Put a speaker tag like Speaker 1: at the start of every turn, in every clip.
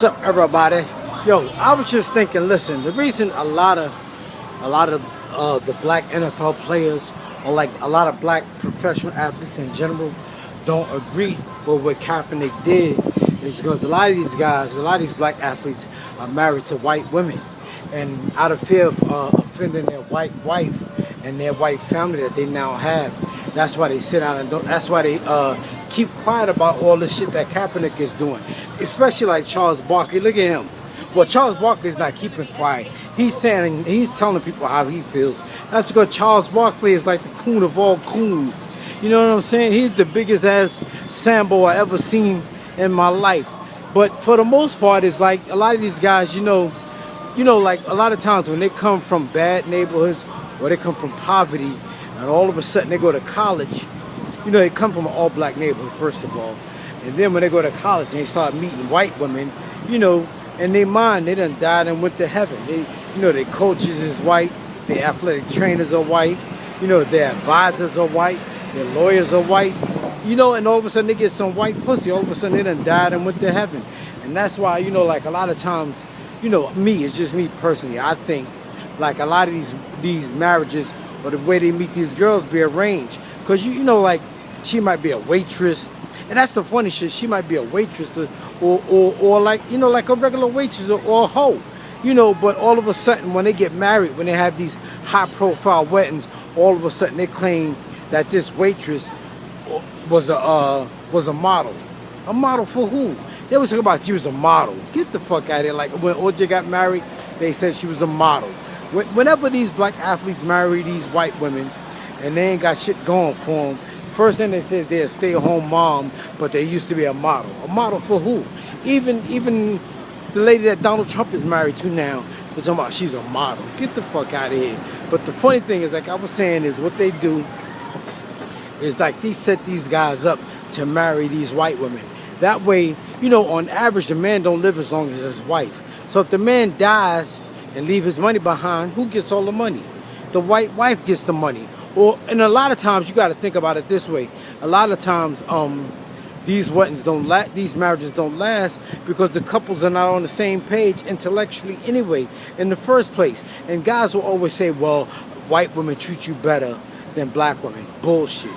Speaker 1: What's up, everybody? Yo, I was just thinking. Listen, the reason a lot of the black NFL players, or like a lot of black professional athletes in general, don't agree with what Kaepernick did is because a lot of these guys, a lot of these black athletes are married to white women, and out of fear of offending their white wife and their white family that they now have, that's why they sit down and don't. That's why they keep quiet about all the shit that Kaepernick is doing, especially like Charles Barkley. Look at him. Well, Charles Barkley is not keeping quiet. He's telling people how he feels. That's because Charles Barkley is like the coon of all coons. You know what I'm saying? He's the biggest ass Sambo I ever seen in my life. But for the most part, it's like a lot of these guys, like a lot of times when they come from bad neighborhoods or they come from poverty, and all of a sudden they go to college. They come from an all-black neighborhood, first of all. And then when they go to college and they start meeting white women, in their mind, they done died and went to heaven. Their coaches is white, their athletic trainers are white, their advisors are white, their lawyers are white, and all of a sudden they get some white pussy. All of a sudden they done died and went to heaven. And that's why, like a lot of times, it's just me personally, I think like a lot of these marriages or the way they meet these girls be arranged. Because, like she might be a waitress. And that's the funny shit. She might be a waitress or like, like a regular waitress or a hoe. But all of a sudden when they get married, when they have these high profile weddings, all of a sudden they claim that this waitress was a model. A model for who? They was talking about she was a model. Get the fuck out of here. Like when OJ got married, they said she was a model. Whenever these black athletes marry these white women and they ain't got shit going for them, first thing they say is they're a stay-at-home mom, but they used to be a model. A model for who? Even the lady that Donald Trump is married to now, they're talking about she's a model. Get the fuck out of here. But the funny thing is, like I was saying, is what they do is like they set these guys up to marry these white women. That way, on average, the man don't live as long as his wife. So if the man dies and leave his money behind, who gets all the money? The white wife gets the money. And a lot of times you got to think about it this way. A lot of times, these marriages don't last because the couples are not on the same page intellectually anyway, in the first place. And guys will always say, well, white women treat you better than black women. Bullshit.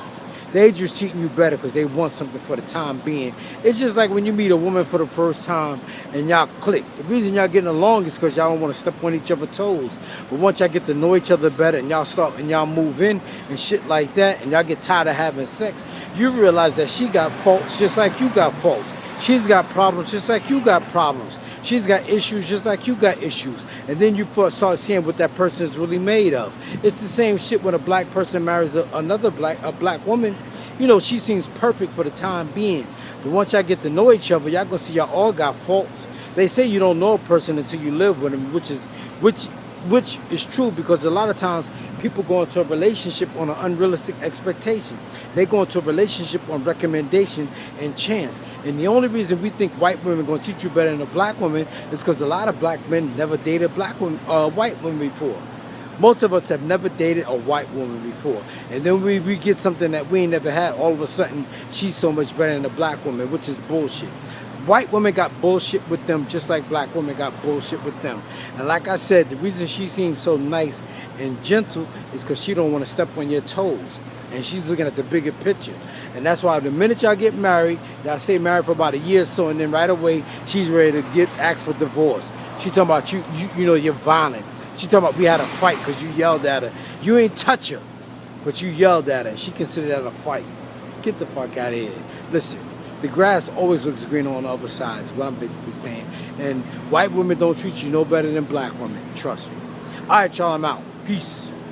Speaker 1: They just treating you better because they want something for the time being. It's just like when you meet a woman for the first time and y'all click. The reason y'all getting along is because y'all don't want to step on each other's toes. But once y'all get to know each other better and y'all move in and shit like that, and y'all get tired of having sex, you realize that she got faults just like you got faults. She's got problems just like you got problems. She's got issues just like you got issues. And then you start seeing what that person is really made of. It's the same shit when a black person marries a black woman. She seems perfect for the time being. But once y'all get to know each other, y'all gonna see y'all all got faults. They say you don't know a person until you live with them, which is true, because a lot of times people go into a relationship on an unrealistic expectation. They go into a relationship on recommendation and chance. And the only reason we think white women are going to teach you better than a black woman is because a lot of black men never dated white women before. Most of us have never dated a white woman before. And then we get something that we ain't never had. All of a sudden, she's so much better than a black woman, which is bullshit. White women got bullshit with them just like black women got bullshit with them. And like I said, the reason she seems so nice and gentle is because she don't want to step on your toes. And she's looking at the bigger picture. And that's why the minute y'all get married, y'all stay married for about a year or so, and then right away, she's ready to ask for divorce. She talking about you're violent. She talking about we had a fight because you yelled at her. You ain't touch her, but you yelled at her. She considered that a fight. Get the fuck out of here. Listen. The grass always looks greener on the other side, is what I'm basically saying. And white women don't treat you no better than black women. Trust me. All right, y'all, I'm out. Peace.